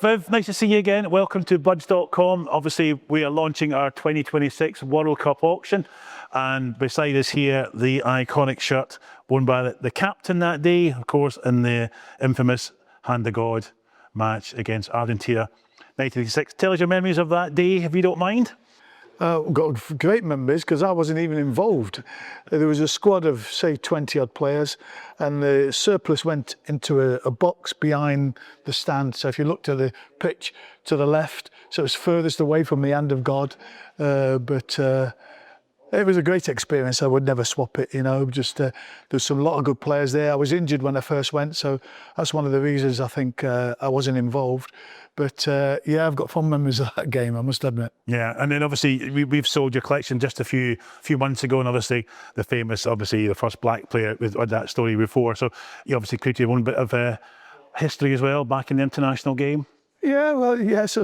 Viv, nice to see you again. Welcome to Buds.com. Obviously, we are launching our 2026 World Cup auction. And beside us here, the iconic shirt worn by the captain that day, of course, in the infamous Hand of God match against Argentina, 1986. Tell us your memories of that day, if you don't mind. Got great memories because I wasn't even involved. There was a squad of, say, 20 odd players, and the surplus went into a box behind the stand. So if you looked at the pitch to the left, so it was furthest away from the Hand of God. But it was a great experience. I would never swap it, you know. Just there's a lot of good players there. I was injured when I first went, so that's one of the reasons I think I wasn't involved. But yeah, I've got fond memories of that game, I must admit. Yeah, and then obviously we've sold your collection just a few months ago, and obviously the first black player with that story before. So you obviously created your own bit of history as well back in the international game. Yeah, well, yes,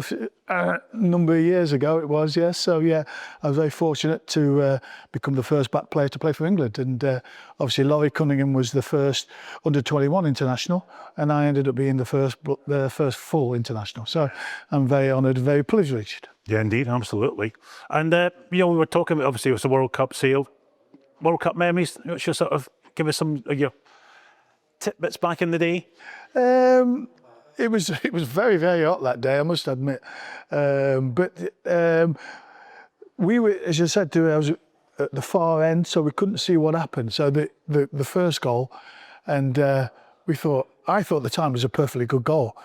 a number of years ago it was, yes. So, yeah, I was very fortunate to become the first black player to play for England. And obviously Laurie Cunningham was the first under-21 international, and I ended up being the first full international. So I'm very honoured, very privileged. Yeah, indeed, absolutely. And, we were talking about, obviously, it was the World Cup sale. World Cup memories, should sort of give us some of your tidbits back in the day? It was very, very hot that day, I must admit. We were, as you said, I was at the far end, so we couldn't see what happened. So the first goal, and I thought the time was a perfectly good goal.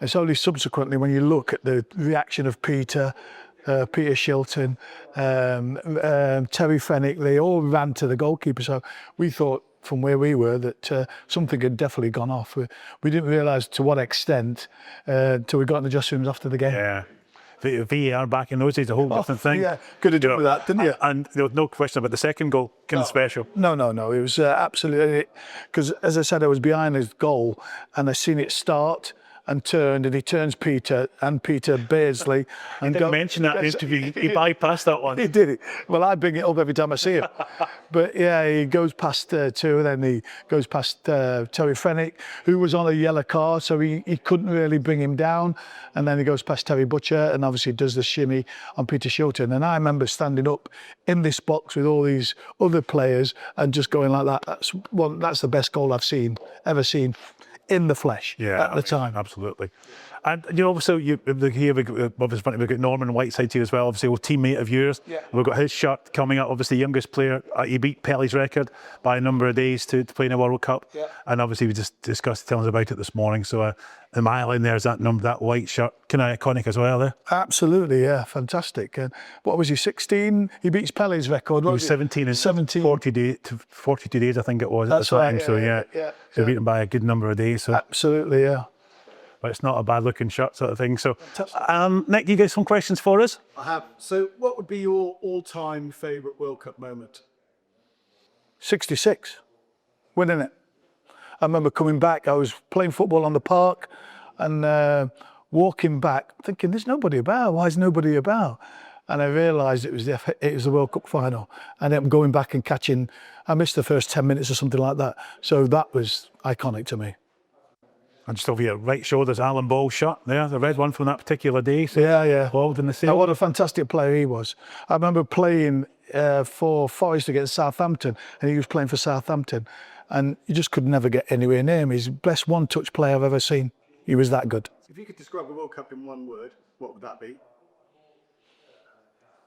It's only subsequently when you look at the reaction of Peter Shilton, Terry Fenwick, they all ran to the goalkeeper. So we thought, from where we were, that something had definitely gone off. We didn't realise to what extent till we got in the dressing rooms after the game. Yeah. VAR back in those days, a whole different thing. Yeah, could have done with that, didn't you? And there was no question about the second goal, kind of special. No. It was absolutely, because as I said, I was behind his goal and I seen it start and turned, and he turns Peter Beardsley. And didn't mention that in the interview. He bypassed that one. He did it. Well, I bring it up every time I see him. But yeah, he goes past two, and then he goes past Terry Fenwick, who was on a yellow card, so he couldn't really bring him down. And then he goes past Terry Butcher and obviously does the shimmy on Peter Shilton. And I remember standing up in this box with all these other players and just going like that. That's the best goal I've ever seen in the flesh at the time. Absolutely. And obviously here we've got Norman Whiteside here as well, obviously a teammate of yours. Yeah. We've got his shirt coming up, obviously youngest player. He beat Pelle's record by a number of days to play in a World Cup. Yeah. And obviously we just discussed, telling us about it this morning. So the mile in there is that number, that white shirt, kind of iconic as well there. Absolutely, yeah, fantastic. And what was he, 16? He beats Pelle's record. He was 17 and 42 days, I think it was. That's at the right. time. So he beat him by a good number of days. So. Absolutely, yeah. But it's not a bad looking shirt sort of thing. So, Nick, you got some questions for us? I have. So what would be your all-time favourite World Cup moment? 66, winning it. I remember coming back, I was playing football on the park and walking back thinking, there's nobody about, why is nobody about? And I realised it was the World Cup final. And then going back and catching, I missed the first 10 minutes or something like that. So that was iconic to me. And just over your right shoulder's Alan Ball's shirt there, the red one from that particular day. So yeah. Involved in the sale. Now, what a fantastic player he was. I remember playing for Forest against Southampton, and he was playing for Southampton, and you just could never get anywhere near him. He's the best one-touch player I've ever seen. He was that good. If you could describe the World Cup in one word, what would that be?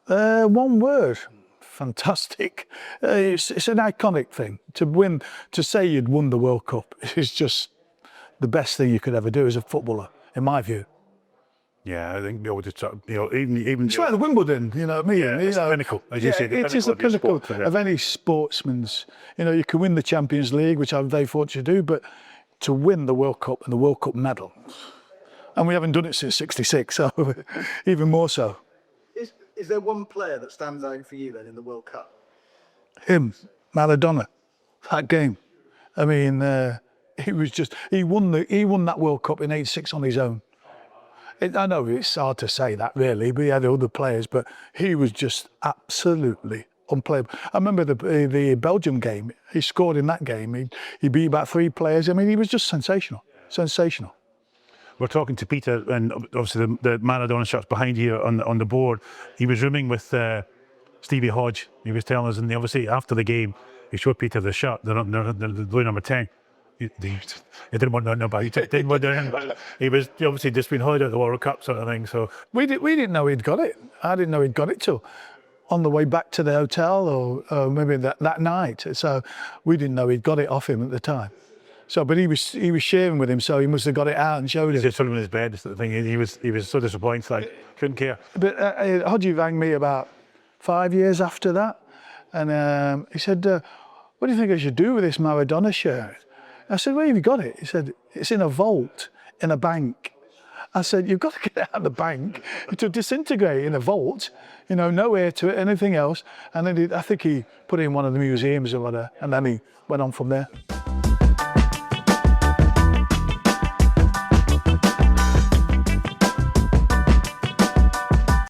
One word. Fantastic. It's an iconic thing. To say you'd won the World Cup is just the best thing you could ever do as a footballer, in my view. Yeah, I think we all just, even. It's like the Wimbledon, you know what I mean? Yeah, it's the pinnacle, as you say. It is the pinnacle of any sportsman's. You know, you can win the Champions League, which I'm very fortunate to do, but to win the World Cup and the World Cup medal, and we haven't done it since '66, so even more so. Is there one player that stands out for you then in the World Cup? Him, Maradona, that game. I mean. He won that World Cup in '86 on his own. I know it's hard to say that really, but he had other players, but he was just absolutely unplayable. I remember the Belgium game. He scored in that game. He beat about 3 players. I mean, he was just sensational. we're talking to Peter, and obviously the Maradona shirt's behind you on the board. He was rooming with Stevie Hodge. He was telling us, and obviously after the game, he showed Peter the shirt, the blue number 10. He didn't want to know about it. He didn't want to know about it. He was obviously just been holiday at the World Cup sort of thing. So We didn't know he'd got it. I didn't know he'd got it till on the way back to the hotel, or maybe that night. So we didn't know he'd got it off him at the time. So, but he was sharing with him, so he must have got it out and showed he him. just sort of in his bed. Sort of thing. He was so disappointed. Like couldn't care. But Hodgie rang me about 5 years after that, and he said, "What do you think I should do with this Maradona shirt?" I said, "Where have you got it?" He said, "It's in a vault in a bank." I said, "You've got to get it out of the bank to disintegrate in a vault, no air to it, anything else." And then I think he put it in one of the museums or whatever, and then he went on from there.